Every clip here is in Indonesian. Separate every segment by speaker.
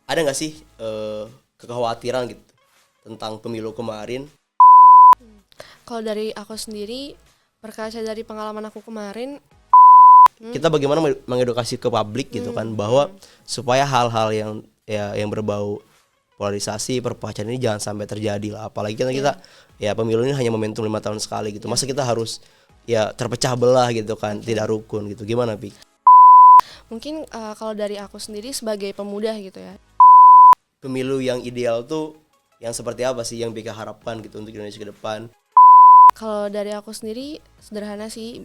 Speaker 1: ada nggak sih kekhawatiran gitu tentang pemilu kemarin?
Speaker 2: Kalau dari aku sendiri, berkaca dari pengalaman aku kemarin,
Speaker 1: Kita bagaimana mengedukasi ke publik gitu kan, bahwa supaya hal-hal yang berbau polarisasi, perpecahan ini jangan sampai terjadi lah. Apalagi kan kita ya pemilu ini hanya momentum 5 tahun sekali gitu. Masa kita harus ya terpecah belah gitu kan, tidak rukun gitu. Gimana, Pi?
Speaker 2: mungkin kalau dari aku sendiri sebagai pemuda gitu ya.
Speaker 1: Pemilu yang ideal tuh yang seperti apa sih yang Bika harapkan gitu untuk Indonesia ke depan?
Speaker 2: Kalau dari aku sendiri sederhana sih.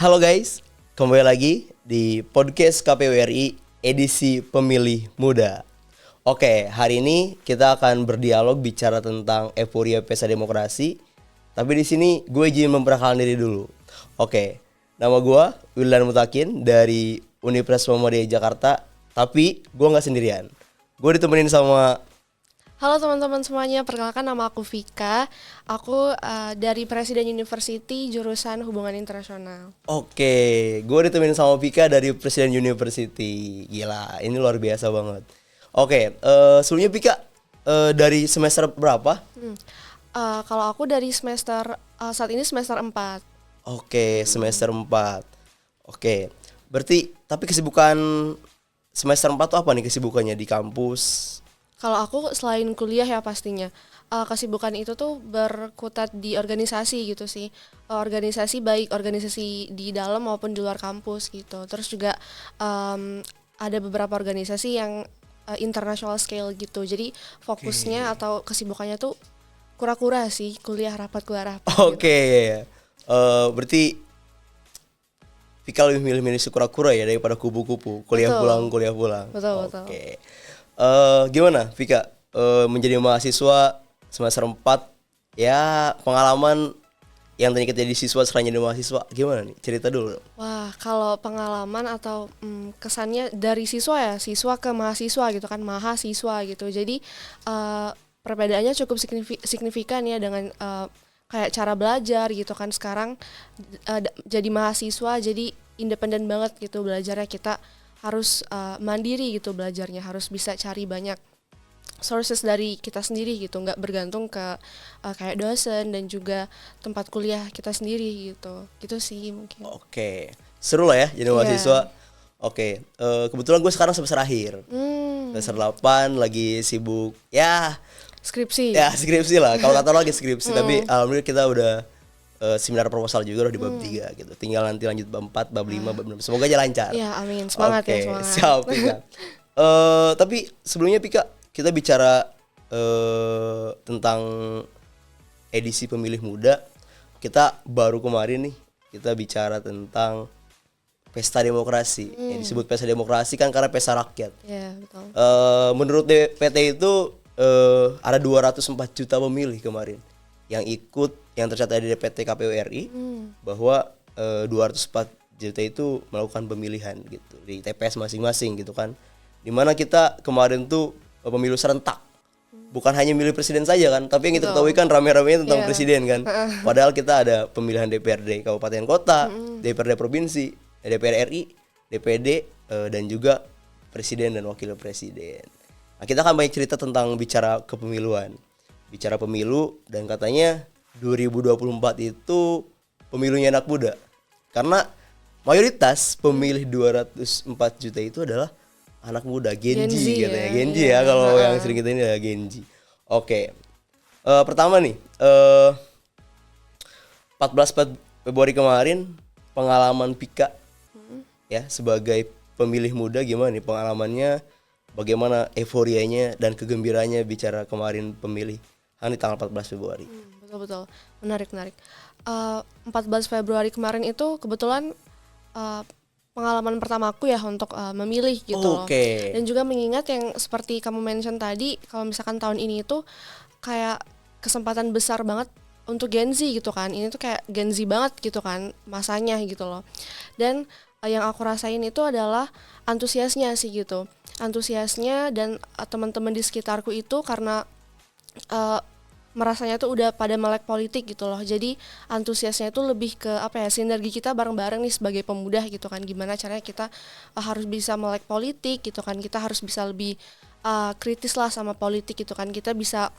Speaker 1: Halo guys, kembali lagi di podcast KPU RI edisi Pemilih Muda. Oke, hari ini kita akan berdialog bicara tentang euforia pesta demokrasi. Tapi di sini gue izin memperkenalkan diri dulu. Oke, nama gue Wildan Mutakin dari Universitas Muhammadiyah Jakarta. Tapi gue nggak sendirian. Gue ditemenin sama.
Speaker 2: Halo teman-teman semuanya, perkenalkan nama aku Vika. Aku dari Presiden University jurusan Hubungan Internasional.
Speaker 1: Oke, gue ditemenin sama Vika dari Presiden University. Gila, ini luar biasa banget. Oke, sebelumnya Vika dari semester berapa?
Speaker 2: Kalau aku dari semester saat ini semester 4.
Speaker 1: Oke, semester 4. Oke, berarti tapi kesibukan semester 4 tuh apa nih kesibukannya di kampus?
Speaker 2: Kalau aku selain kuliah ya pastinya, kesibukan itu tuh berkutat di organisasi gitu sih. Organisasi baik organisasi di dalam maupun di luar kampus gitu. Terus juga ada beberapa organisasi yang international scale gitu. Jadi fokusnya atau kesibukannya tuh kura-kura sih, kuliah rapat gitu.
Speaker 1: Oke, berarti Vika lebih milih-milih kura-kura ya daripada kupu-kupu. Kuliah
Speaker 2: Betul.
Speaker 1: pulang, kuliah pulang.
Speaker 2: Betul.
Speaker 1: Oke. Gimana Vika menjadi mahasiswa semester 4, ya pengalaman yang tadi kita jadi siswa sekarang jadi mahasiswa gimana nih, cerita dulu.
Speaker 2: Wah, kalau pengalaman atau kesannya dari siswa ya, siswa ke mahasiswa gitu kan, mahasiswa gitu. Jadi perbedaannya cukup signifikan ya dengan kayak cara belajar gitu kan. Sekarang jadi mahasiswa, jadi independen banget gitu belajarnya. Kita harus mandiri gitu belajarnya, harus bisa cari banyak sources dari kita sendiri gitu, nggak bergantung ke kayak dosen dan juga tempat kuliah kita sendiri gitu sih mungkin.
Speaker 1: Oke, seru lah ya jadi mahasiswa. Oke, kebetulan gue sekarang semester akhir, semester 8, lagi sibuk ya
Speaker 2: Skripsi.
Speaker 1: skripsi lah, kalau kata lo lagi skripsi. Tapi alhamdulillah kita udah seminar proposal juga udah di bab 3 gitu. Tinggal nanti lanjut bab 4, bab 5, bab 6. Semoga aja lancar.
Speaker 2: Ya, amin. Semangat
Speaker 1: Oke,
Speaker 2: ya, semangat.
Speaker 1: siap Pika. Tapi sebelumnya Pika, kita bicara tentang edisi pemilih muda. Kita baru kemarin nih, kita bicara tentang pesta demokrasi. Yang disebut pesta demokrasi kan karena pesta rakyat.
Speaker 2: Ya, betul.
Speaker 1: Menurut DPT itu ada 204 juta pemilih kemarin yang ikut, yang tercatat di DPT KPU RI, bahwa 204 juta itu melakukan pemilihan gitu di TPS masing-masing gitu kan. Dimana kita kemarin tuh pemilu serentak, bukan hanya milih presiden saja kan, tapi yang kita ketahui kan rame-ramenya tentang presiden kan. Padahal kita ada pemilihan DPRD kabupaten kota, DPRD provinsi, DPR RI, DPD, dan juga presiden dan wakil presiden. Nah, kita akan banyak cerita tentang bicara kepemiluan, bicara pemilu, dan katanya 2024 itu pemilunya anak muda. Karena mayoritas pemilih 204 juta itu adalah anak muda, Gen Z katanya. Gen Z ya, kalau yang sering kita ini adalah Gen Z. Oke. Pertama nih, 14 Februari kemarin pengalaman Pika ya sebagai pemilih muda, gimana nih pengalamannya? Bagaimana euforianya dan kegembiranya bicara kemarin pemilihan di tanggal 14 Februari.
Speaker 2: Betul. Menarik. 14 Februari kemarin itu kebetulan pengalaman pertamaku ya untuk memilih gitu loh. Dan juga mengingat yang seperti kamu mention tadi, kalau misalkan tahun ini itu kayak kesempatan besar banget untuk Gen Z gitu kan. Ini tuh kayak Gen Z banget gitu kan masanya gitu loh. Dan yang aku rasain itu adalah antusiasnya sih gitu. Antusiasnya dan teman-teman di sekitarku itu karena merasanya tuh udah pada melek politik gitu loh. Jadi antusiasnya itu lebih ke apa ya, sinergi kita bareng-bareng nih sebagai pemuda gitu kan. Gimana caranya kita harus bisa melek politik gitu kan. Kita harus bisa lebih kritis lah sama politik gitu kan. Kita bisa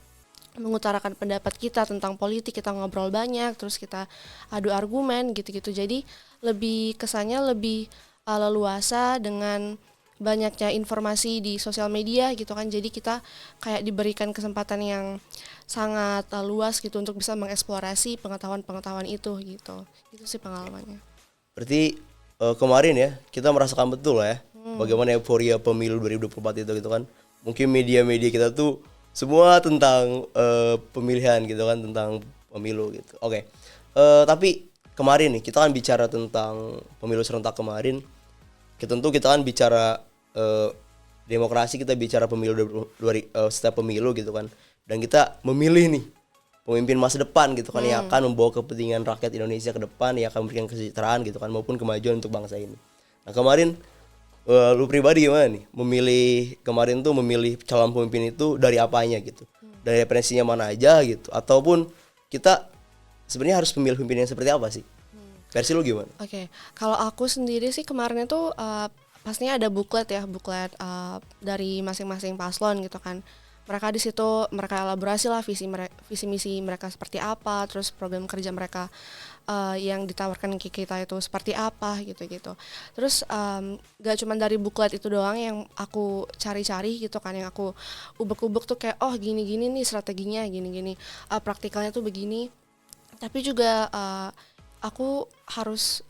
Speaker 2: mengutarakan pendapat kita tentang politik, kita ngobrol banyak, terus kita adu argumen gitu-gitu. Jadi lebih kesannya lebih leluasa dengan banyaknya informasi di sosial media gitu kan. Jadi kita kayak diberikan kesempatan yang sangat luas gitu untuk bisa mengeksplorasi pengetahuan-pengetahuan itu gitu. Itu sih pengalamannya.
Speaker 1: Berarti kemarin ya kita merasakan betul lah ya bagaimana euforia pemilu 2024 itu gitu kan. Mungkin media-media kita tuh semua tentang pemilihan gitu kan, tentang pemilu gitu. Oke. Tapi kemarin nih kita kan bicara tentang pemilu serentak kemarin. Tentu kita kan bicara demokrasi, kita bicara pemilu setiap pemilu gitu kan. Dan kita memilih nih pemimpin masa depan gitu kan yang akan membawa kepentingan rakyat Indonesia ke depan, yang akan memberikan kesejahteraan gitu kan maupun kemajuan untuk bangsa ini. Nah, kemarin lu pribadi gimana nih? Kemarin tuh memilih calon pemimpin itu dari apanya gitu? Dari referensinya mana aja gitu? Ataupun kita sebenarnya harus memilih pemimpin yang seperti apa sih? Versi lu gimana?
Speaker 2: Oke, kalau aku sendiri sih kemarin itu pastinya ada buklet dari masing-masing paslon gitu kan. Mereka di situ mereka elaborasi lah visi misi mereka seperti apa, terus program kerja mereka yang ditawarkan ke kita itu seperti apa gitu. Terus gak cuma dari buklet itu doang yang aku cari-cari gitu kan, yang aku ubek-ubek tuh kayak oh gini-gini nih strateginya, gini-gini praktikalnya tuh begini. Tapi juga aku harus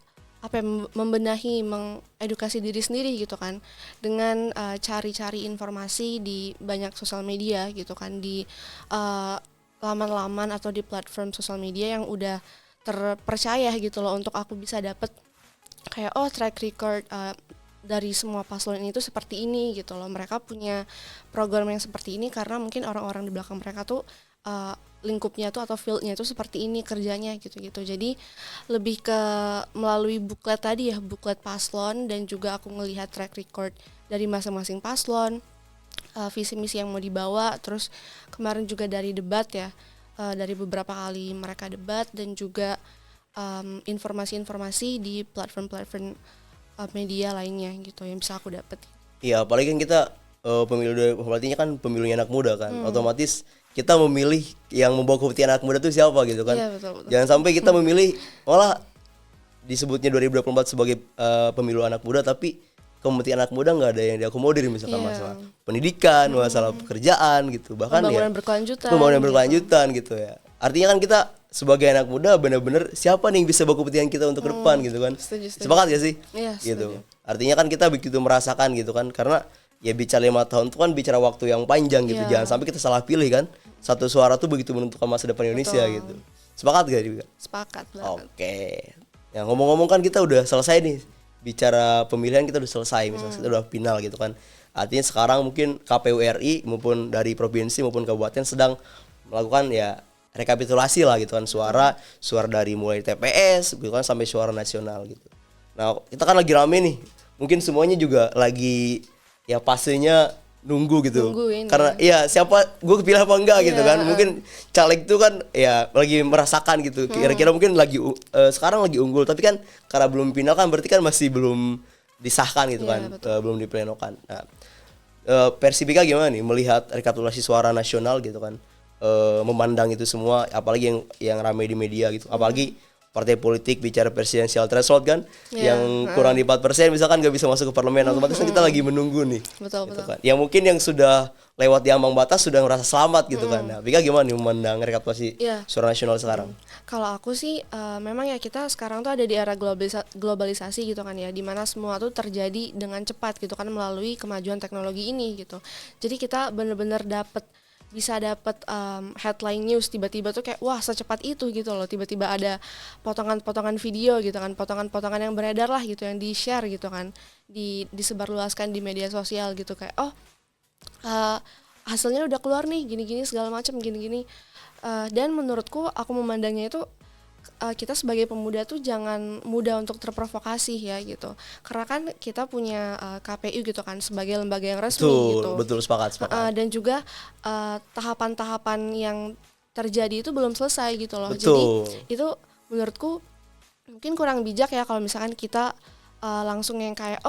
Speaker 2: membenahi, mengedukasi diri sendiri gitu kan, dengan cari-cari informasi di banyak sosial media gitu kan, di laman-laman atau di platform sosial media yang udah terpercaya gitu loh, untuk aku bisa dapet kayak track record dari semua paslon itu seperti ini gitu loh. Mereka punya program yang seperti ini karena mungkin orang-orang di belakang mereka tuh lingkupnya tuh atau fieldnya tuh seperti ini kerjanya gitu. Jadi lebih ke melalui buklet tadi ya, buklet paslon, dan juga aku ngelihat track record dari masing-masing paslon, visi misi yang mau dibawa. Terus kemarin juga dari debat ya, dari beberapa kali mereka debat, dan juga informasi-informasi di platform-platform media lainnya gitu yang bisa aku dapet.
Speaker 1: Iya, apalagi kan kita pemilu artinya kan pemilunya anak muda kan, otomatis kita memilih yang membawa kepentingan anak muda itu siapa gitu kan.
Speaker 2: Iya, betul.
Speaker 1: Jangan sampai kita memilih malah disebutnya 2024 sebagai pemilu anak muda, tapi kepentingan anak muda nggak ada yang diakomodir, misalkan masalah pendidikan, masalah pekerjaan gitu, bahkan pembangunan berkelanjutan gitu ya. Artinya kan kita sebagai anak muda benar-benar siapa nih yang bisa bawa kepentingan kita untuk ke depan gitu kan.
Speaker 2: Setuju.
Speaker 1: Sepakat gak sih?
Speaker 2: Iya,
Speaker 1: gitu. Artinya kan kita begitu merasakan gitu kan, karena ya bicara 5 tahun itu kan bicara waktu yang panjang gitu. Jangan sampai kita salah pilih kan. Satu suara tuh begitu menentukan masa depan Indonesia gitu. Sepakat gak juga?
Speaker 2: Sepakat banget.
Speaker 1: Oke. Ya ngomong-ngomong kan kita udah selesai nih. Bicara pemilihan kita udah selesai, misalnya kita udah final gitu kan. Artinya sekarang mungkin KPU RI maupun dari provinsi maupun kabupaten sedang melakukan ya rekapitulasi lah gitu kan, suara dari mulai TPS gitu kan sampai suara nasional gitu. Nah, kita kan lagi rame nih. Mungkin semuanya juga lagi ya fasenya nunggu gitu. Karena ya siapa gue kepilih apa enggak gitu kan. Mungkin caleg itu kan ya lagi merasakan gitu. Kira-kira mungkin lagi sekarang lagi unggul, tapi kan karena belum final kan berarti kan masih belum disahkan gitu kan. Belum diplenokan. Nah, versi Pika gimana nih melihat rekapitulasi suara nasional gitu kan? Memandang itu semua, apalagi yang ramai di media gitu. Apalagi partai politik bicara presidensial threshold kan, yang kurang di 4% misalkan gak bisa masuk ke parlemen, otomatis kan kita lagi menunggu nih.
Speaker 2: Betul.
Speaker 1: Kan. Yang mungkin yang sudah lewat di ambang batas sudah merasa selamat gitu kan. Nah, Pika gimana nih memandang rekapitulasi suara nasional sekarang?
Speaker 2: Kalau aku sih memang ya kita sekarang tuh ada di era globalisasi gitu kan ya, dimana semua tuh terjadi dengan cepat gitu kan melalui kemajuan teknologi ini gitu. Jadi kita benar-benar bisa dapat headline news tiba-tiba tuh kayak wah secepat itu gitu loh, tiba-tiba ada potongan-potongan video gitu kan, potongan-potongan yang beredar lah gitu, yang di-share gitu kan, disebarluaskan di media sosial gitu kayak hasilnya udah keluar nih gini-gini segala macam gini-gini. Dan menurutku aku memandangnya itu kita sebagai pemuda tuh jangan mudah untuk terprovokasi ya gitu, karena kan kita punya KPU gitu kan sebagai lembaga yang resmi gitu.
Speaker 1: Betul, sepakat.
Speaker 2: Dan juga tahapan-tahapan yang terjadi itu belum selesai gitu loh.
Speaker 1: Betul.
Speaker 2: Jadi itu menurutku mungkin kurang bijak ya kalau misalkan kita langsung yang kayak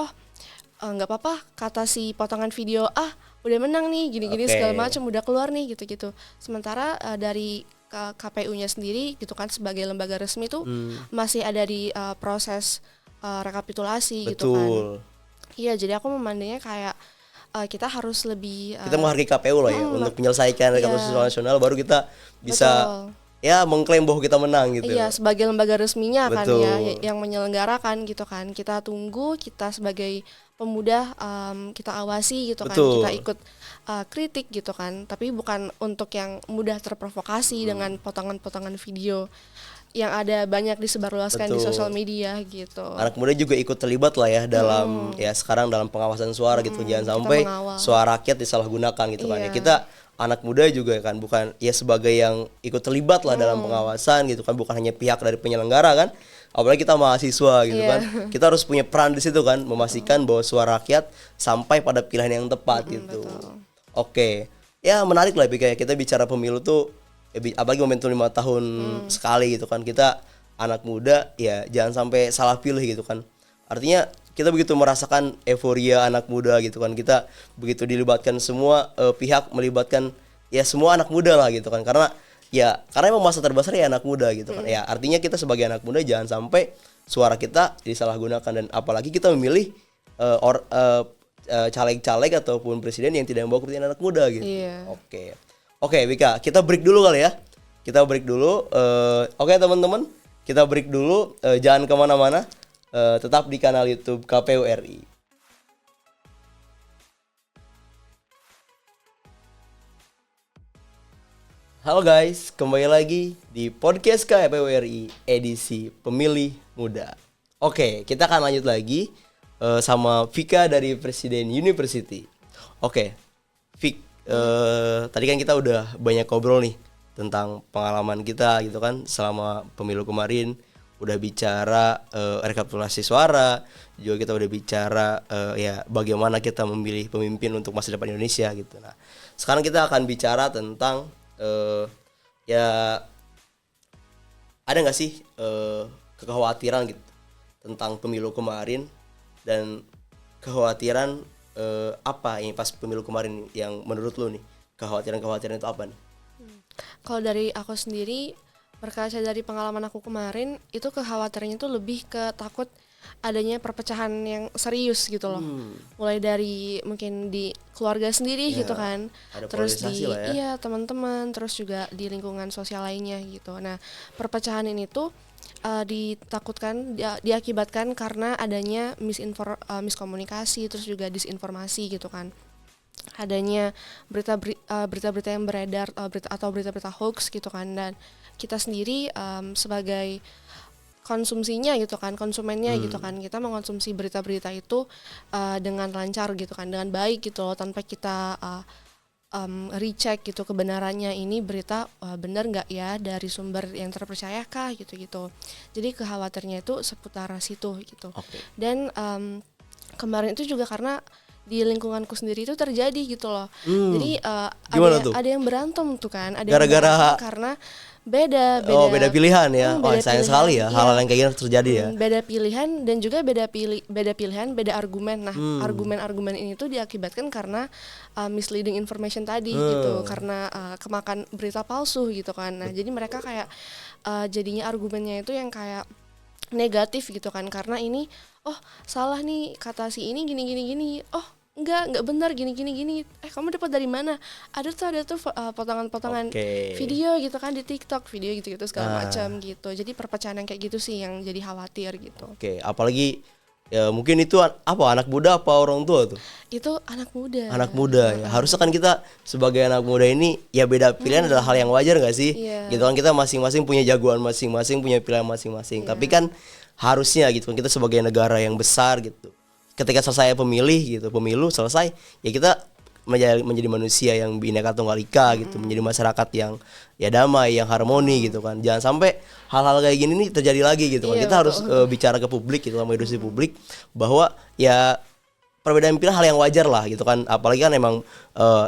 Speaker 2: nggak apa-apa kata si potongan video udah menang nih gini-gini segala macam udah keluar nih gitu-gitu. Sementara dari KPU-nya sendiri gitu kan sebagai lembaga resmi tuh masih ada di proses rekapitulasi.
Speaker 1: Betul.
Speaker 2: Gitu kan. Iya, jadi aku memandangnya kayak kita harus lebih
Speaker 1: kita menghargai KPU lah ya untuk menyelesaikan rekapitulasi nasional, baru kita bisa ya mengklaim bahwa kita menang gitu.
Speaker 2: Iya, sebagai lembaga resminya kan ya yang menyelenggarakan gitu kan. Kita tunggu, kita sebagai pemuda kita awasi gitu kan, kita ikut kritik gitu kan, tapi bukan untuk yang mudah terprovokasi dengan potongan-potongan video yang ada banyak disebarluaskan di sosial media gitu.
Speaker 1: Anak muda juga ikut terlibat lah ya dalam ya sekarang dalam pengawasan suara gitu, jangan sampai suara rakyat disalahgunakan gitu kan ya. Kita anak muda juga kan bukan ya sebagai yang ikut terlibat lah dalam pengawasan gitu kan, bukan hanya pihak dari penyelenggara kan, apalagi kita mahasiswa gitu kan, kita harus punya peran di situ kan, memastikan bahwa suara rakyat sampai pada pilihan yang tepat gitu. Oke, ya menarik lah kayak kita bicara pemilu tuh, apalagi momentum 5 tahun sekali gitu kan, kita anak muda ya jangan sampai salah pilih gitu kan. Artinya kita begitu merasakan euforia anak muda gitu kan, kita begitu dilibatkan semua pihak, melibatkan ya semua anak muda lah gitu kan, karena emang masa terbesar ya anak muda gitu kan. Ya artinya kita sebagai anak muda jangan sampai suara kita disalahgunakan, dan apalagi kita memilih caleg-caleg ataupun presiden yang tidak membawa kepentingan anak muda gitu. Oke, Wika, kita break dulu kali ya. Kita break dulu. Oke teman-teman, kita break dulu. Jangan kemana-mana. Tetap di kanal YouTube KPU RI. Halo guys, kembali lagi di podcast KPU RI edisi Pemilih Muda. Oke, kita akan lanjut lagi sama Vika dari Presiden University. Oke, Vik, tadi kan kita udah banyak ngobrol nih tentang pengalaman kita gitu kan selama pemilu kemarin. Udah bicara rekapitulasi suara, juga kita udah bicara ya bagaimana kita memilih pemimpin untuk masa depan Indonesia gitu. Nah, sekarang kita akan bicara tentang ya ada nggak sih kekhawatiran gitu tentang pemilu kemarin, dan kekhawatiran apa ini pas pemilu kemarin yang menurut lu nih kekhawatiran itu apa nih?
Speaker 2: Kalau dari aku sendiri, berkaca dari pengalaman aku kemarin, itu kekhawatirannya itu lebih ke takut adanya perpecahan yang serius gitu loh. Mulai dari mungkin di keluarga sendiri gitu kan, terus di teman-teman, terus juga di lingkungan sosial lainnya gitu. Nah, perpecahan ini tuh ditakutkan diakibatkan karena adanya miskomunikasi, terus juga disinformasi gitu kan. Adanya berita-berita yang beredar atau berita-berita hoax gitu kan, dan kita sendiri sebagai konsumsinya gitu kan, konsumennya gitu kan, kita mengonsumsi berita-berita itu dengan lancar gitu kan, dengan baik gitu loh, tanpa kita recheck gitu kebenarannya, ini berita benar nggak ya, dari sumber yang terpercayakah gitu-gitu. Jadi khawatirnya itu seputar situ gitu. Dan kemarin itu juga karena di lingkunganku sendiri itu terjadi gitu loh. Jadi ada yang berantem tuh kan, ada
Speaker 1: gara-gara
Speaker 2: yang berantem karena beda
Speaker 1: pilihan ya. Sayang sekali ya hal-hal yang kayak gini terjadi ya.
Speaker 2: Beda pilihan, dan juga beda pilihan, beda argumen. Nah, argumen-argumen ini tuh diakibatkan karena misleading information tadi gitu, karena kemakan berita palsu gitu kan. Nah, jadi mereka kayak jadinya argumennya itu yang kayak negatif gitu kan, karena ini salah nih kata si ini gini, enggak benar gini. Kamu dapat dari mana? Ada tuh potongan-potongan video gitu kan di TikTok, video gitu segala macam gitu. Jadi perpecahan yang kayak gitu sih yang jadi khawatir gitu.
Speaker 1: Apalagi ya mungkin itu anak muda apa orang tua tuh?
Speaker 2: Itu anak muda.
Speaker 1: Anak muda ya. Harusnya kan kita sebagai anak muda ini ya beda pilihan adalah hal yang wajar nggak sih? Gitu kan, kita masing-masing punya jagoan masing-masing, punya pilihan masing-masing. Tapi kan harusnya gitu kan, kita sebagai negara yang besar gitu, ketika selesai pemilu selesai ya kita menjadi manusia yang Bhinneka Tunggal Ika gitu, menjadi masyarakat yang ya damai, yang harmoni gitu kan. Jangan sampai hal-hal kayak gini nih terjadi lagi gitu kan.
Speaker 2: Iya,
Speaker 1: Kita harus
Speaker 2: betul.
Speaker 1: bicara ke publik gitu, mengedukasi publik bahwa ya perbedaan pilihan hal yang wajar lah gitu kan. Apalagi kan emang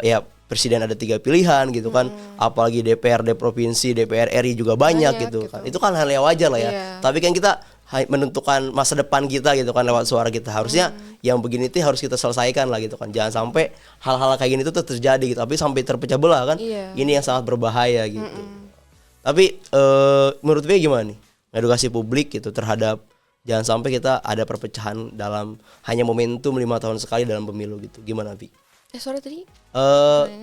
Speaker 1: ya presiden ada 3 pilihan gitu kan. Apalagi DPRD provinsi, DPR RI juga banyak gitu kan. Itu kan hal yang wajar lah ya.
Speaker 2: Iya.
Speaker 1: Tapi kan kita menentukan masa depan kita gitu kan lewat suara kita. Harusnya yang begini tuh harus kita selesaikan lah gitu kan. Jangan sampai hal-hal kayak gini tuh terjadi gitu. Tapi sampai terpecah belah kan.
Speaker 2: Iya.
Speaker 1: Ini yang sangat berbahaya gitu. Tapi menurut gue gimana nih? Edukasi publik gitu terhadap jangan sampai kita ada perpecahan dalam hanya momentum 5 tahun sekali dalam pemilu gitu. Gimana, Vi?
Speaker 2: Sorry tadi.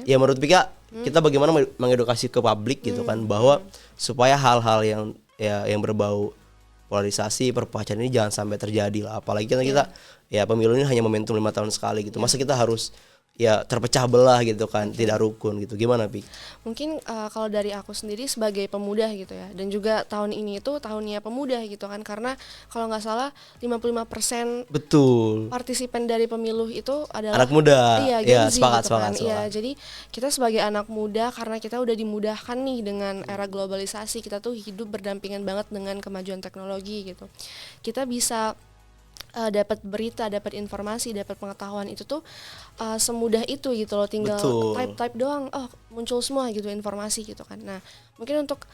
Speaker 1: Ya menurut Pika kita bagaimana mengedukasi ke publik gitu kan bahwa supaya hal-hal yang berbau polarisasi, perpecahan ini jangan sampai terjadi lah. Apalagi kan kita ya pemilu ini hanya momentum 5 tahun sekali gitu. Masa kita harus ya terpecah belah gitu kan, tidak rukun gitu. Gimana, Pik?
Speaker 2: Mungkin kalau dari aku sendiri sebagai pemuda gitu ya, dan juga tahun ini itu tahunnya pemuda gitu kan, karena kalau nggak salah 55%
Speaker 1: Betul.
Speaker 2: partisipan dari pemilu itu adalah
Speaker 1: Anak muda.
Speaker 2: Iya,
Speaker 1: Ya,
Speaker 2: Gen Z
Speaker 1: sepakat,
Speaker 2: gitu kan.
Speaker 1: sepakat,
Speaker 2: Iya,
Speaker 1: sepakat.
Speaker 2: jadi kita sebagai anak muda karena kita udah dimudahkan nih dengan era globalisasi, kita tuh hidup berdampingan banget dengan kemajuan teknologi gitu. Kita bisa dapat berita, dapat informasi, dapat pengetahuan itu tuh semudah itu gitu loh, tinggal
Speaker 1: Betul.
Speaker 2: type doang, muncul semua gitu informasi gitu kan. Nah, mungkin untuk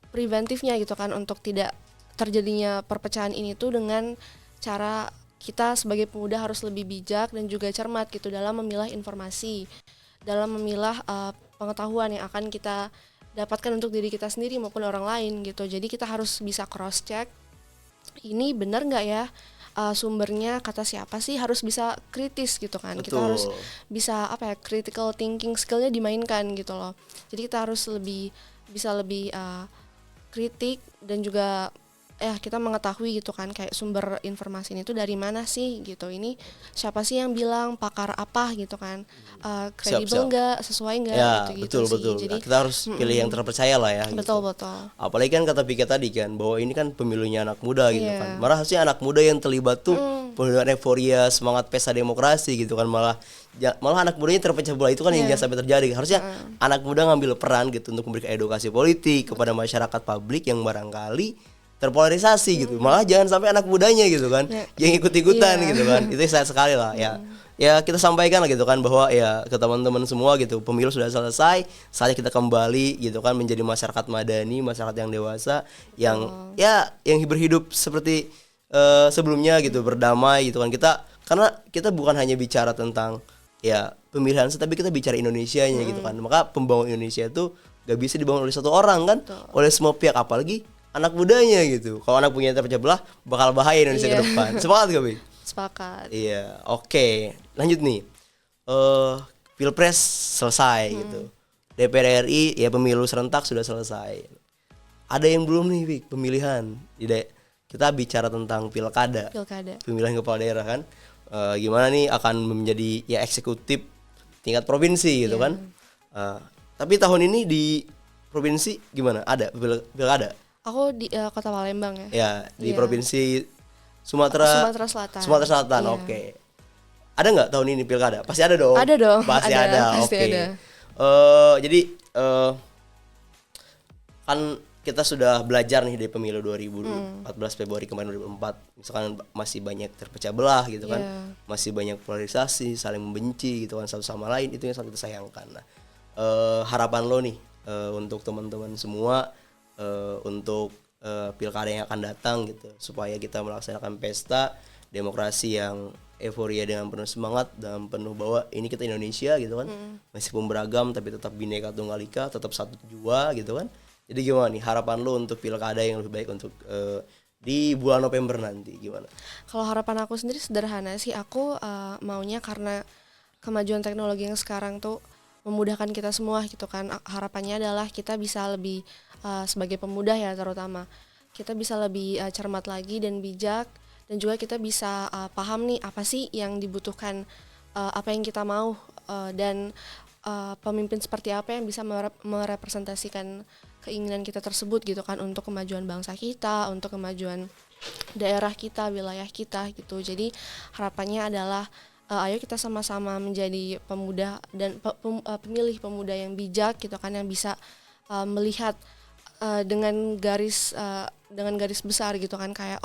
Speaker 2: preventifnya gitu kan, untuk tidak terjadinya perpecahan ini tuh dengan cara kita sebagai pemuda harus lebih bijak dan juga cermat gitu dalam memilah informasi, dalam memilah pengetahuan yang akan kita dapatkan untuk diri kita sendiri maupun orang lain gitu. Jadi kita harus bisa cross check, ini benar nggak ya sumbernya, kata siapa sih, harus bisa kritis gitu kan.
Speaker 1: Betul.
Speaker 2: Kita harus bisa critical thinking skillnya dimainkan gitu loh. Jadi kita harus bisa lebih kritik dan juga kita mengetahui gitu kan, kayak sumber informasi ini tuh dari mana sih gitu, ini siapa sih yang bilang, pakar apa gitu kan, kredibel nggak, sesuai nggak
Speaker 1: Ya,
Speaker 2: gitu sih.
Speaker 1: betul.
Speaker 2: Jadi
Speaker 1: Kita harus pilih yang terpercaya lah ya.
Speaker 2: betul.
Speaker 1: Apalagi kan kata Pika tadi kan bahwa ini kan pemilunya anak muda gitu
Speaker 2: Iya.
Speaker 1: kan. Malah harusnya anak muda yang terlibat tuh penuh dengan euforia, semangat pesta demokrasi gitu kan. Malah anak mudanya terpecah belah, itu kan yang jangan sampai terjadi. Harusnya anak muda ngambil peran gitu untuk memberikan edukasi politik kepada masyarakat publik yang barangkali terpolarisasi gitu. Malah jangan sampai anak mudanya gitu kan yang ikut-ikutan
Speaker 2: Iya.
Speaker 1: gitu kan. Itu sayang sekali lah ya. Ya kita sampaikan lah gitu kan bahwa ya ke teman-teman semua gitu, pemilu sudah selesai, saatnya kita kembali gitu kan menjadi masyarakat madani, masyarakat yang dewasa, yang yang berhidup seperti sebelumnya gitu, berdamai gitu kan. Karena kita bukan hanya bicara tentang ya pemilihan, tapi kita bicara Indonesianya gitu kan. Maka pembangun Indonesia itu gak bisa dibangun oleh satu orang kan, oleh semua pihak, apalagi anak mudanya gitu. Kalau anak punya terpecah belah, bakal bahaya Indonesia ke depan. Sepakat gak, Bi?
Speaker 2: Sepakat.
Speaker 1: Iya, oke. Lanjut nih. Pilpres selesai gitu. DPR RI ya pemilu serentak sudah selesai. Ada yang belum nih, Bi, pemilihan. Kita bicara tentang pilkada. Pemilihan kepala daerah kan. Gimana nih akan menjadi ya eksekutif tingkat provinsi gitu kan. Tapi tahun ini di provinsi gimana? Ada pilkada?
Speaker 2: Aku di Kota Palembang ya.
Speaker 1: Ya, di provinsi Sumatera
Speaker 2: Selatan. Iya.
Speaker 1: Oke. Ada nggak tahun ini pilkada? Pasti ada dong.
Speaker 2: Ada dong.
Speaker 1: Pasti ada.
Speaker 2: Pasti
Speaker 1: Oke.
Speaker 2: ada.
Speaker 1: Jadi kan kita sudah belajar nih dari pemilu 2014 Februari kemarin 2004. Misalkan masih banyak terpecah belah gitu kan.
Speaker 2: Iya.
Speaker 1: Masih banyak polarisasi, saling membenci gitu kan satu sama lain, itu yang sangat kita sayangkan. Nah, harapan lo nih untuk teman-teman semua untuk pilkada yang akan datang gitu, supaya kita melaksanakan pesta demokrasi yang euforia dengan penuh semangat dan penuh bahwa ini kita Indonesia gitu kan, meskipun beragam tapi tetap Bhinneka Tunggal Ika, tetap satu jua gitu kan. Jadi gimana nih harapan lo untuk pilkada yang lebih baik untuk di bulan November nanti, gimana?
Speaker 2: Kalau harapan aku sendiri sederhana sih, aku maunya karena kemajuan teknologi yang sekarang tuh memudahkan kita semua gitu kan. Harapannya adalah kita bisa lebih sebagai pemuda ya terutama, kita bisa lebih cermat lagi dan bijak, dan juga kita bisa paham nih apa sih yang dibutuhkan, apa yang kita mau, dan pemimpin seperti apa yang bisa merepresentasikan keinginan kita tersebut gitu kan, untuk kemajuan bangsa kita, untuk kemajuan daerah kita, wilayah kita gitu. Jadi harapannya adalah ayo kita sama-sama menjadi pemuda dan pemilih pemuda yang bijak gitu kan, yang bisa melihat dengan garis besar gitu kan, kayak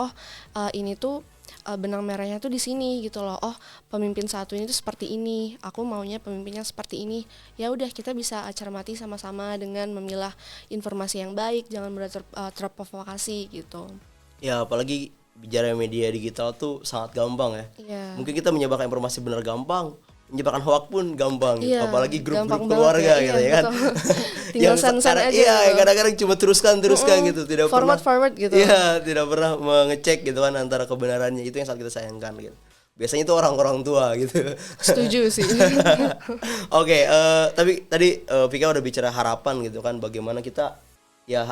Speaker 2: ini tuh benang merahnya tuh di sini gitu loh. Oh, pemimpin satu ini tuh seperti ini, aku maunya pemimpinnya seperti ini. Ya udah, kita bisa cermati sama-sama dengan memilah informasi yang baik, jangan mudah terprovokasi gitu.
Speaker 1: Ya apalagi bicara media digital tuh sangat gampang ya.
Speaker 2: Iya.
Speaker 1: Mungkin kita menyebarkan informasi benar gampang, menyebarkan hoax pun gampang gitu.
Speaker 2: Iya,
Speaker 1: Apalagi grup-grup
Speaker 2: gampang
Speaker 1: keluarga
Speaker 2: banget ya,
Speaker 1: gitu
Speaker 2: iya,
Speaker 1: ya kan.
Speaker 2: betul. Tinggal send aja
Speaker 1: Iya,
Speaker 2: gitu.
Speaker 1: kadang-kadang cuma teruskan gitu, tidak
Speaker 2: Forward gitu.
Speaker 1: Iya, tidak pernah mengecek gitu kan antara kebenarannya. Itu yang sangat kita sayangkan gitu. Biasanya itu orang-orang tua gitu.
Speaker 2: Setuju sih.
Speaker 1: Oke, tapi tadi Vika udah bicara harapan gitu kan, bagaimana kita ya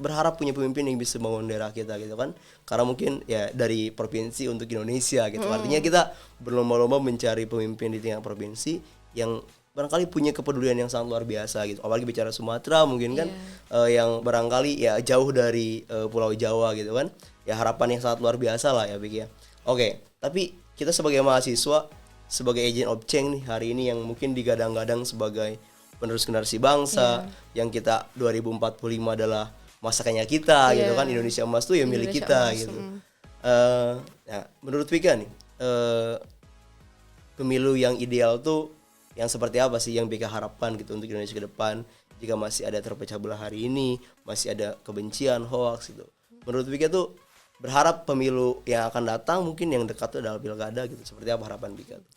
Speaker 1: berharap punya pemimpin yang bisa bangun daerah kita gitu kan, karena mungkin ya dari provinsi untuk Indonesia gitu. Artinya kita berlomba-lomba mencari pemimpin di tingkat provinsi yang barangkali punya kepedulian yang sangat luar biasa gitu. Apalagi bicara Sumatera mungkin kan, yang barangkali ya jauh dari Pulau Jawa gitu kan, ya harapan yang sangat luar biasa lah ya Vika ya. Oke, tapi kita sebagai mahasiswa, sebagai agent of change nih hari ini yang mungkin digadang-gadang sebagai penerus generasi bangsa, yang kita 2045 adalah masa kaya kita gitu kan, Indonesia emas tuh ya milik kita
Speaker 2: emas,
Speaker 1: gitu. Nah, menurut Vika nih, pemilu yang ideal tuh yang seperti apa sih yang Vika harapkan gitu untuk Indonesia ke depan, jika masih ada terpecah belah hari ini, masih ada kebencian, hoax gitu. Menurut Vika tuh berharap pemilu yang akan datang mungkin yang dekat tuh adalah pilkada gitu. Seperti apa harapan Vika tuh?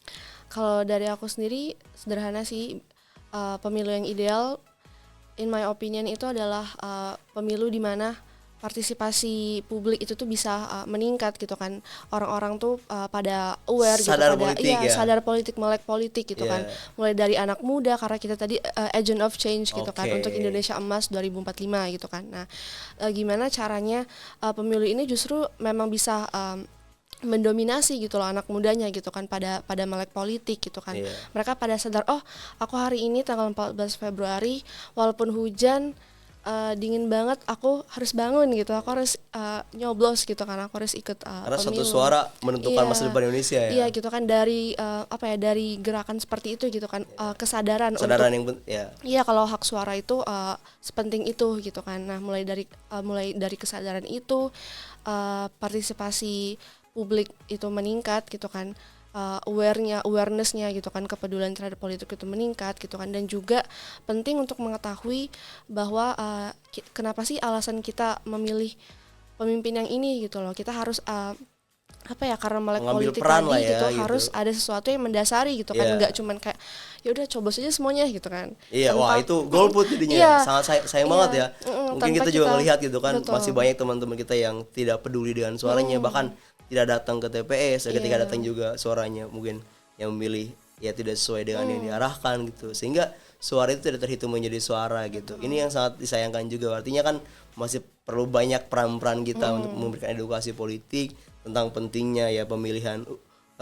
Speaker 2: Kalau dari aku sendiri sederhana sih, pemilu yang ideal in my opinion itu adalah pemilu di mana partisipasi publik itu tuh bisa meningkat gitu kan. Orang-orang tuh pada aware
Speaker 1: Sadar
Speaker 2: gitu, pada
Speaker 1: politik ya.
Speaker 2: sadar politik, melek politik gitu kan. Mulai dari anak muda, karena kita tadi agent of change gitu kan, untuk Indonesia Emas 2045 gitu kan. Nah, gimana caranya pemilu ini justru memang bisa mendominasi gitu loh anak mudanya gitu kan, pada melek politik gitu kan. Mereka pada sadar, oh aku hari ini tanggal 14 Februari walaupun hujan, dingin banget, aku harus bangun gitu, aku harus nyoblos gitu kan, aku harus ikut
Speaker 1: karena
Speaker 2: pemilu.
Speaker 1: satu suara menentukan masa depan Indonesia ya.
Speaker 2: Iya gitu kan, dari dari gerakan seperti itu gitu kan, kesadaran untuk
Speaker 1: yang
Speaker 2: iya, kalau hak suara itu sepenting itu gitu kan. Nah, mulai dari kesadaran itu, partisipasi publik itu meningkat gitu kan, awarenessnya gitu kan, kepedulian terhadap politik itu meningkat gitu kan. Dan juga penting untuk mengetahui bahwa kenapa sih alasan kita memilih pemimpin yang ini gitu loh. Kita harus karena melek politik tadi
Speaker 1: ya,
Speaker 2: gitu, harus ada sesuatu yang mendasari gitu kan, nggak cuman kayak ya udah coba saja semuanya gitu kan.
Speaker 1: Wah itu golput jadinya. Sangat sayang banget ya. Mungkin kita juga melihat gitu kan,
Speaker 2: betul,
Speaker 1: masih banyak teman-teman kita yang tidak peduli dengan suaranya, bahkan tidak datang ke TPS, ketika datang juga suaranya mungkin yang memilih ya tidak sesuai dengan yang diarahkan gitu, sehingga suara itu tidak terhitung menjadi suara gitu. Ini yang sangat disayangkan juga. Artinya kan masih perlu banyak peran-peran kita untuk memberikan edukasi politik tentang pentingnya ya pemilihan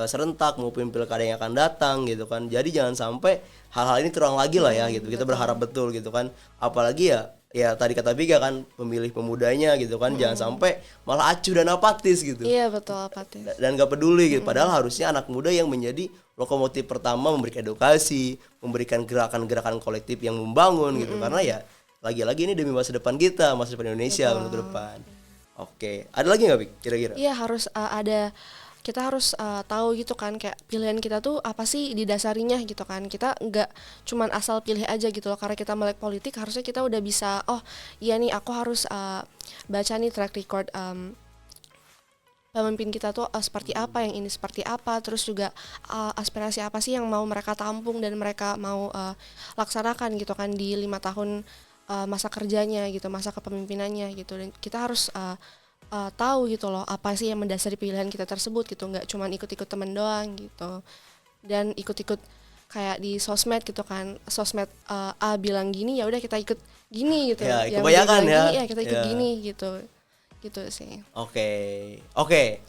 Speaker 1: serentak maupun pilkada yang akan datang gitu kan. Jadi jangan sampai hal-hal ini terulang lagi lah ya gitu. Kita berharap betul gitu kan. Apalagi ya tadi kata Vika kan, pemilih pemudanya gitu kan, jangan sampai malah acuh dan apatis gitu.
Speaker 2: Iya betul, apatis.
Speaker 1: Dan gak peduli gitu. Padahal harusnya anak muda yang menjadi lokomotif pertama, memberikan edukasi, memberikan gerakan-gerakan kolektif yang membangun gitu. Karena ya lagi-lagi ini demi masa depan kita, masa depan Indonesia untuk ke depan. Oke, ada lagi nggak Vik kira-kira?
Speaker 2: Iya, harus ada. Kita harus tahu gitu kan, kayak pilihan kita tuh apa sih didasarinya gitu kan. Kita nggak cuman asal pilih aja gitu loh, karena kita melek politik harusnya kita udah bisa, oh iya nih aku harus baca nih track record pemimpin kita tuh seperti apa, yang ini seperti apa, terus juga aspirasi apa sih yang mau mereka tampung dan mereka mau laksanakan gitu kan di 5 tahun masa kerjanya gitu, masa kepemimpinannya gitu. Dan kita harus tahu gitu loh apa sih yang mendasari pilihan kita tersebut gitu, nggak cuma ikut-ikut temen doang gitu, dan ikut-ikut kayak di sosmed gitu kan, sosmed A bilang gini ya udah kita ikut gini gitu,
Speaker 1: ya,
Speaker 2: yang
Speaker 1: kebanyakan
Speaker 2: gini,
Speaker 1: ya
Speaker 2: kita ikut gini gitu sih.
Speaker 1: Oke.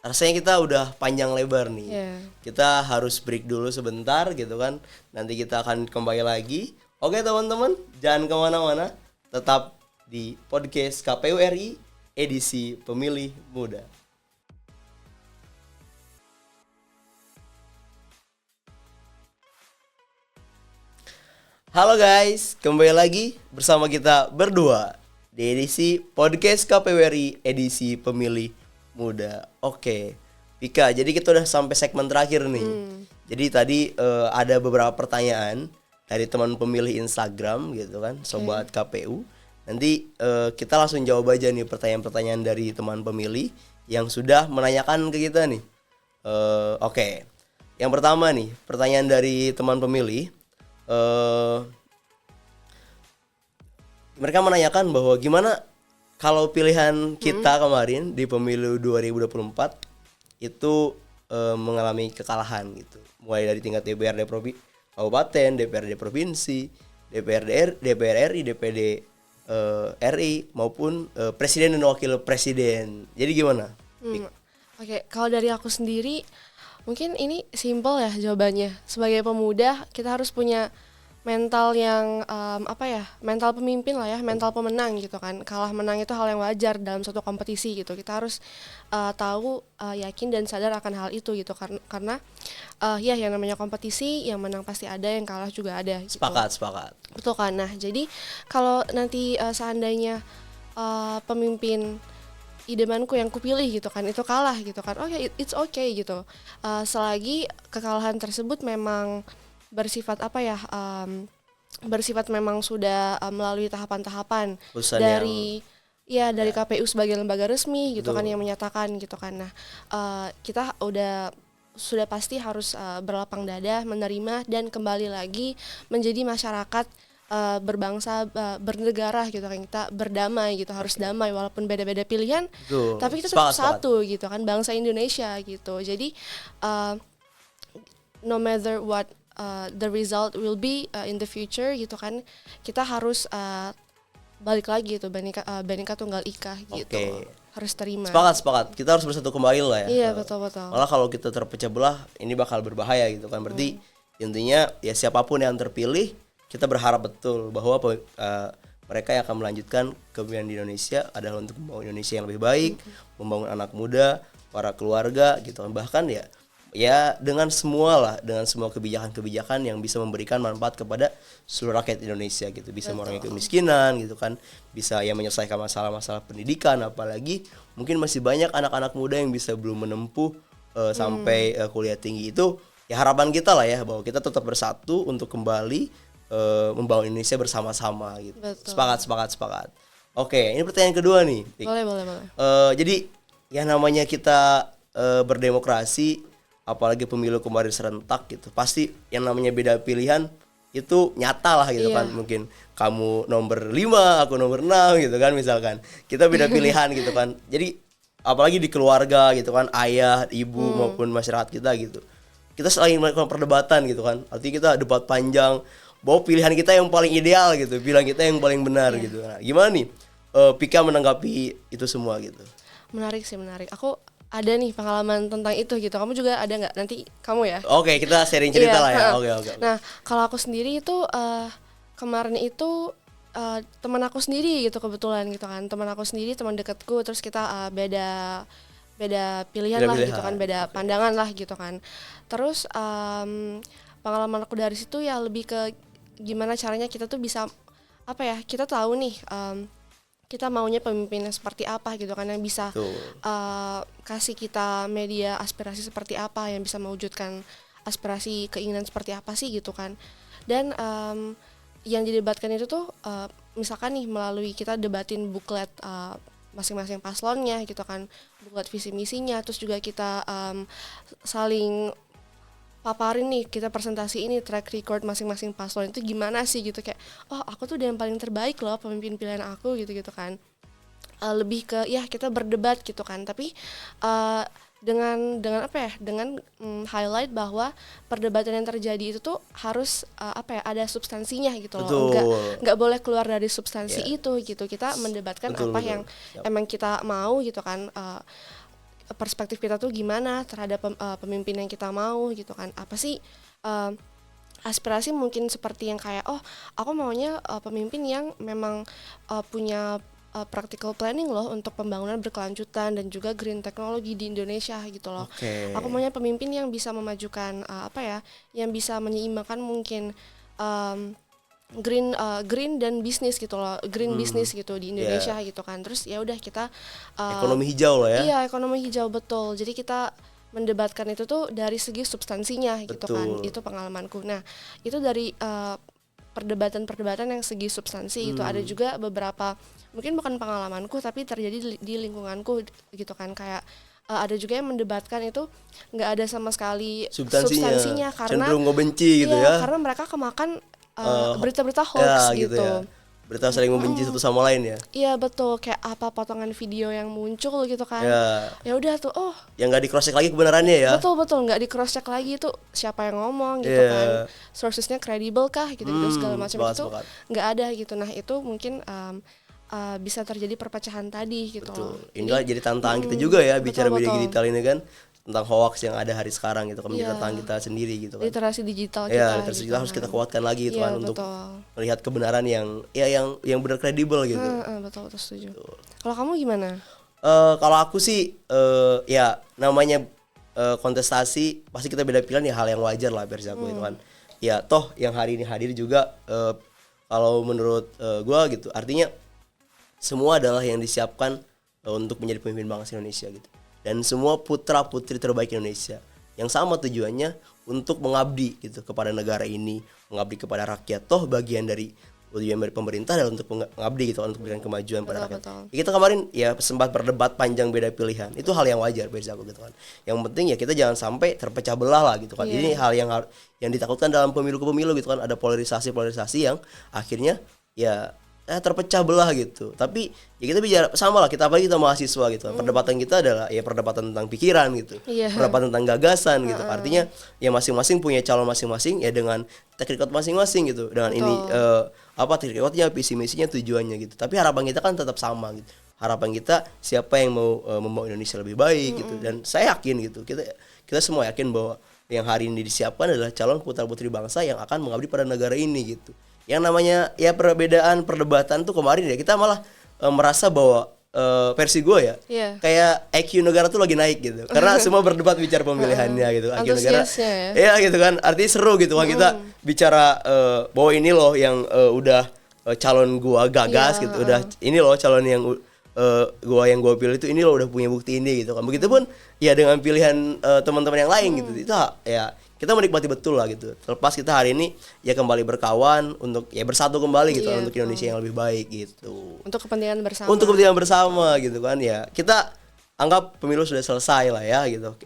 Speaker 1: Rasanya kita udah panjang lebar nih. Kita harus break dulu sebentar gitu kan, nanti kita akan kembali lagi. Oke teman-teman, jangan kemana-mana, tetap di podcast KPU RI edisi Pemilih Muda. Halo guys, kembali lagi bersama kita berdua di edisi podcast KPWRI edisi Pemilih Muda. Oke, Vika, jadi kita udah sampai segmen terakhir nih. Jadi tadi ada beberapa pertanyaan dari teman pemilih Instagram gitu kan, sobat KPU. Nanti kita langsung jawab aja nih pertanyaan-pertanyaan dari teman pemilih yang sudah menanyakan ke kita nih. Oke, yang pertama nih pertanyaan dari teman pemilih. Mereka menanyakan bahwa gimana kalau pilihan kita kemarin di pemilu 2024 itu mengalami kekalahan gitu. Mulai dari tingkat DPRD kabupaten, DPRD provinsi, DPR RI, DPD RI maupun presiden dan wakil presiden. Jadi gimana?
Speaker 2: Oke, kalau dari aku sendiri mungkin ini simple ya jawabannya. Sebagai pemuda kita harus punya mental yang mental pemimpin lah ya, mental pemenang gitu kan. Kalah menang itu hal yang wajar dalam suatu kompetisi gitu. Kita harus tahu, yakin dan sadar akan hal itu gitu karena yang namanya kompetisi, yang menang pasti ada, yang kalah juga ada gitu.
Speaker 1: Sepakat.
Speaker 2: Betul kan. Nah, jadi kalau nanti seandainya pemimpin idamanku yang kupilih gitu kan itu kalah gitu kan, it's okay gitu, selagi kekalahan tersebut memang bersifat bersifat memang sudah melalui tahapan-tahapan dari KPU sebagai lembaga resmi gitu kan yang menyatakan gitu kan. Nah, kita sudah pasti harus berlapang dada menerima dan kembali lagi menjadi masyarakat berbangsa, bernegara gitu kan, kita berdamai gitu, harus damai walaupun beda-beda pilihan. Tapi kita tetap satu gitu kan, bangsa Indonesia gitu. Jadi no matter what the result will be in the future gitu kan, kita harus balik lagi itu Bhinneka Tunggal Ika gitu. Harus terima.
Speaker 1: Sepakat. Kita harus bersatu kembali lah ya.
Speaker 2: Iya, betul.
Speaker 1: Malah kalau kita terpecah belah ini bakal berbahaya gitu kan. Berarti intinya ya siapapun yang terpilih, kita berharap betul bahwa mereka yang akan melanjutkan kepemimpinan di Indonesia adalah untuk membangun Indonesia yang lebih baik, membangun anak muda, para keluarga gitu kan. Bahkan ya dengan semua kebijakan-kebijakan yang bisa memberikan manfaat kepada seluruh rakyat Indonesia gitu. Bisa mengurangi kemiskinan gitu kan, bisa ya menyelesaikan masalah-masalah pendidikan, apalagi mungkin masih banyak anak-anak muda yang bisa belum menempuh sampai kuliah tinggi. Itu ya harapan kita lah ya, bahwa kita tetap bersatu untuk kembali membangun Indonesia bersama-sama gitu.
Speaker 2: Betul.
Speaker 1: Sepakat. Oke, ini pertanyaan kedua nih.
Speaker 2: Boleh.
Speaker 1: Jadi yang namanya kita berdemokrasi, apalagi pemilu kemarin serentak gitu, pasti yang namanya beda pilihan itu nyata lah gitu kan. Mungkin kamu nomor 5, aku nomor 6 gitu kan misalkan. Kita beda pilihan gitu kan. Jadi apalagi di keluarga gitu kan, ayah, ibu maupun masyarakat kita gitu. Kita selain melakukan perdebatan gitu kan. Artinya kita debat panjang bahwa pilihan kita yang paling ideal gitu, pilihan kita yang paling benar gitu. Nah, gimana nih Pika menanggapi itu semua gitu?
Speaker 2: Menarik. Aku ada nih pengalaman tentang itu gitu. Kamu juga ada nggak? Nanti kamu ya.
Speaker 1: Oke, kita sharing cerita lah ya. Oke.
Speaker 2: Nah, kalau aku sendiri itu kemarin itu teman aku sendiri gitu kebetulan gitu kan. Teman aku sendiri, teman dekatku, terus kita beda pilihan lah gitu kan, beda pandangan lah gitu kan. Terus pengalaman aku dari situ ya lebih ke gimana caranya kita tuh bisa kita tahu nih kita maunya pemimpin yang seperti apa gitu kan, yang bisa kasih kita media aspirasi seperti apa, yang bisa mewujudkan aspirasi keinginan seperti apa sih gitu kan. Dan yang didebatkan itu tuh misalkan nih melalui kita debatin buklet masing-masing paslonnya gitu kan, buklet visi misinya, terus juga kita saling paparin nih, kita presentasi ini track record masing-masing paslon itu gimana sih gitu, kayak aku tuh yang paling terbaik loh pemimpin pilihan aku gitu kan. Lebih ke kita berdebat gitu kan, tapi dengan highlight bahwa perdebatan yang terjadi itu tuh harus ada substansinya gitu loh. Enggak boleh keluar dari substansi itu gitu. Kita mendebatkan yang emang kita mau gitu kan. Perspektif kita tuh gimana terhadap pemimpin yang kita mau gitu kan. Apa sih aspirasi mungkin seperti yang kayak aku maunya pemimpin yang memang punya practical planning loh untuk pembangunan berkelanjutan dan juga green technology di Indonesia gitu loh. Aku maunya pemimpin yang bisa memajukan yang bisa menyeimbangkan mungkin green dan bisnis gitu loh, green bisnis gitu di Indonesia gitu kan. Terus ya udah kita
Speaker 1: Ekonomi hijau lah ya.
Speaker 2: iya, ekonomi hijau, betul. Jadi kita mendebatkan itu tuh dari segi substansinya gitu kan.
Speaker 1: Betul.
Speaker 2: Itu pengalamanku. Nah, itu dari perdebatan-perdebatan yang segi substansi itu ada juga beberapa, mungkin bukan pengalamanku tapi terjadi di lingkunganku gitu kan, kayak ada juga yang mendebatkan itu nggak ada sama sekali substansinya karena
Speaker 1: cenderung ngebenci gitu ya.
Speaker 2: karena mereka kemakan berita-berita hoax
Speaker 1: ya,
Speaker 2: gitu.
Speaker 1: ya. Berita saling membenci satu sama lain ya.
Speaker 2: Iya betul, kayak apa potongan video yang muncul gitu kan. Ya udah tuh,
Speaker 1: yang nggak di cross check lagi kebenarannya ya.
Speaker 2: Betul nggak di cross check lagi itu siapa yang ngomong gitu kan, sourcesnya kredibel kah gitu segala macam itu nggak ada gitu. Nah itu mungkin bisa terjadi perpecahan tadi gitu.
Speaker 1: Betul. Inilah jadi tantangan kita juga ya, bicara media digital ini kan, tentang hoax yang ada hari sekarang gitu kan, menjadi tantangan kita sendiri gitu kan.
Speaker 2: Literasi digital
Speaker 1: kita.
Speaker 2: Ya,
Speaker 1: literasi digital harus kita kuatkan lagi gitu kan, untuk
Speaker 2: betul.
Speaker 1: melihat kebenaran yang benar kredibel gitu.
Speaker 2: Betul, setuju. Kalau kamu gimana?
Speaker 1: Kalau aku sih ya namanya kontestasi pasti kita beda pilihan, ya hal yang wajar lah versi aku itu kan. Ya toh yang hari ini hadir juga kalau menurut gua gitu, artinya semua adalah yang disiapkan untuk menjadi pemimpin bangsa Indonesia gitu. Dan semua putra putri terbaik Indonesia yang sama tujuannya untuk mengabdi gitu kepada negara ini, mengabdi kepada rakyat. Toh bagian dari tujuan dari pemerintah adalah untuk mengabdi gitu, untuk memberikan kemajuan pada rakyat. Ya, kita kemarin ya sempat berdebat panjang beda pilihan, itu hal yang wajar bagi aku gitu kan. Yang penting ya kita jangan sampai terpecah belah lah gitu kan. Ini hal yang ditakutkan dalam pemilu ke pemilu gitu kan, ada polarisasi yang akhirnya ya terpecah belah gitu. Tapi ya kita bicara sama lah, kita apalagi kita mahasiswa gitu. Perdebatan kita adalah ya perdebatan tentang pikiran gitu. Perdebatan tentang gagasan gitu. Artinya ya masing-masing punya calon masing-masing ya dengan track record masing-masing gitu. Dengan ini track recordnya, visi misinya, tujuannya gitu. Tapi harapan kita kan tetap sama gitu. Harapan kita siapa yang mau membawa Indonesia lebih baik gitu. Dan saya yakin gitu. Kita semua yakin bahwa yang hari ini disiapkan adalah calon putra-putri bangsa yang akan mengabdi pada negara ini gitu. Yang namanya ya perbedaan perdebatan tuh kemarin ya kita malah merasa bahwa versi gue ya kayak IQ negara tuh lagi naik gitu, karena semua berdebat bicara pemilihannya gitu. IQ negara ya gitu kan, artinya seru gitu kan, kita bicara bahwa ini loh yang udah calon gua gagas gitu, udah ini loh calon yang gua pilih itu, ini loh udah punya bukti ini gitu kan. Begitupun ya dengan pilihan teman-teman yang lain gitu, itu ya kita menikmati betul lah gitu. Terlepas kita hari ini ya kembali berkawan untuk ya bersatu kembali gitu untuk Indonesia yang lebih baik gitu.
Speaker 2: Untuk kepentingan bersama.
Speaker 1: Untuk kepentingan bersama gitu kan ya. Kita anggap pemilu sudah selesai lah ya gitu.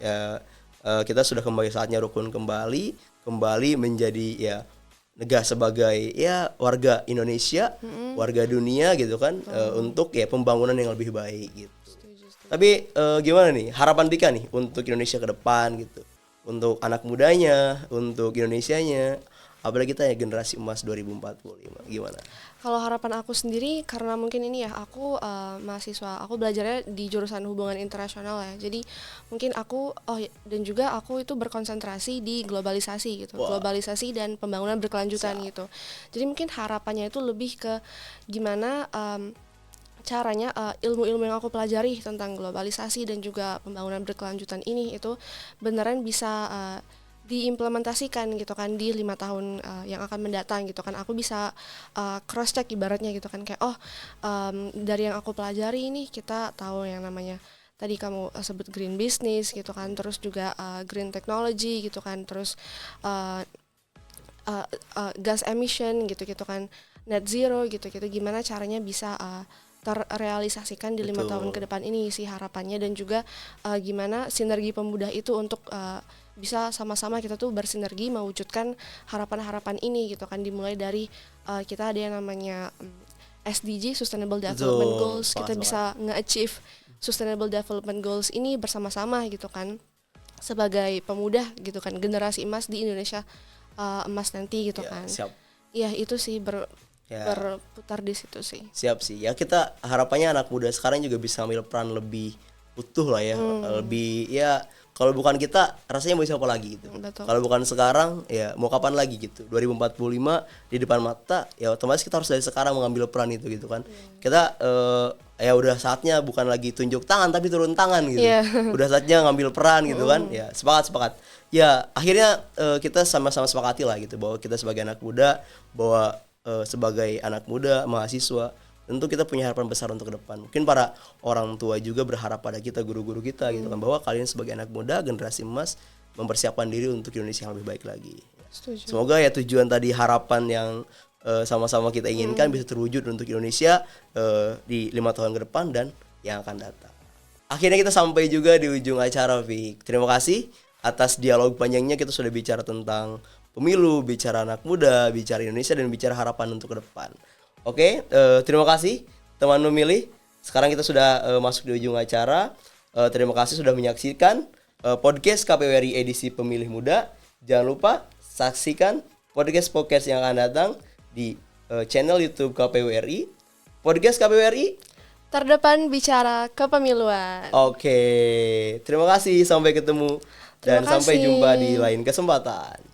Speaker 1: Kita sudah kembali saatnya rukun kembali menjadi ya negara sebagai ya warga Indonesia, warga dunia gitu kan, untuk ya pembangunan yang lebih baik gitu. Tapi gimana nih harapan Dika nih untuk Indonesia ke depan gitu? Untuk anak mudanya, untuk Indonesianya, apalagi kita ya generasi emas 2045, gimana?
Speaker 2: Kalau harapan aku sendiri, karena mungkin ini ya aku mahasiswa, aku belajarnya di jurusan hubungan internasional ya, jadi mungkin aku dan juga aku itu berkonsentrasi di globalisasi gitu, globalisasi dan pembangunan berkelanjutan gitu. Jadi mungkin harapannya itu lebih ke gimana caranya ilmu-ilmu yang aku pelajari tentang globalisasi dan juga pembangunan berkelanjutan ini itu beneran bisa diimplementasikan gitu kan di 5 tahun yang akan mendatang gitu kan. Aku bisa cross check ibaratnya gitu kan, kayak dari yang aku pelajari ini kita tahu yang namanya tadi kamu sebut green business gitu kan, terus juga green technology gitu kan, terus gas emission gitu kan, net zero gitu gimana caranya bisa terrealisasikan di 5 tahun ke depan ini sih harapannya. Dan juga gimana sinergi pemuda itu untuk bisa sama-sama kita tuh bersinergi mewujudkan harapan-harapan ini gitu kan, dimulai dari kita ada yang namanya SDG, Sustainable Development Goals. Kita bisa nge-achieve Sustainable Development Goals ini bersama-sama gitu kan, sebagai pemuda gitu kan, generasi emas di Indonesia emas nanti gitu kan. Iya itu sih berputar di situ sih.
Speaker 1: Siap sih. Ya kita harapannya anak muda sekarang juga bisa ambil peran lebih utuh lah ya. Lebih ya kalau bukan kita rasanya mau siapa lagi gitu. Kalau bukan sekarang ya mau kapan lagi gitu. 2045 di depan mata ya otomatis kita harus dari sekarang mengambil peran itu gitu kan. Kita ya udah saatnya bukan lagi tunjuk tangan tapi turun tangan gitu. Udah saatnya ngambil peran gitu kan. Ya sepakat. Ya akhirnya kita sama-sama sepakati lah gitu bahwa kita sebagai anak muda bahwa sebagai anak muda, mahasiswa, tentu kita punya harapan besar untuk ke depan. Mungkin para orang tua juga berharap pada kita, guru-guru kita gitu kan, bahwa kalian sebagai anak muda generasi emas mempersiapkan diri untuk Indonesia yang lebih baik lagi.
Speaker 2: Setuju.
Speaker 1: Semoga ya tujuan tadi, harapan yang sama-sama kita inginkan bisa terwujud untuk Indonesia di 5 tahun ke depan dan yang akan datang. Akhirnya kita sampai juga di ujung acara, Vic. Terima kasih atas dialog panjangnya. Kita sudah bicara tentang pemilu, bicara anak muda, bicara Indonesia, dan bicara harapan untuk ke depan. Oke, terima kasih teman memilih. Sekarang kita sudah masuk di ujung acara. Terima kasih sudah menyaksikan podcast KPU RI edisi Pemilih Muda. Jangan lupa saksikan podcast yang akan datang di channel YouTube KPU RI. Podcast KPU RI
Speaker 2: Terdepan bicara kepemiluan.
Speaker 1: Oke, terima kasih. Sampai ketemu dan
Speaker 2: Terima
Speaker 1: sampai
Speaker 2: kasih.
Speaker 1: jumpa di lain kesempatan.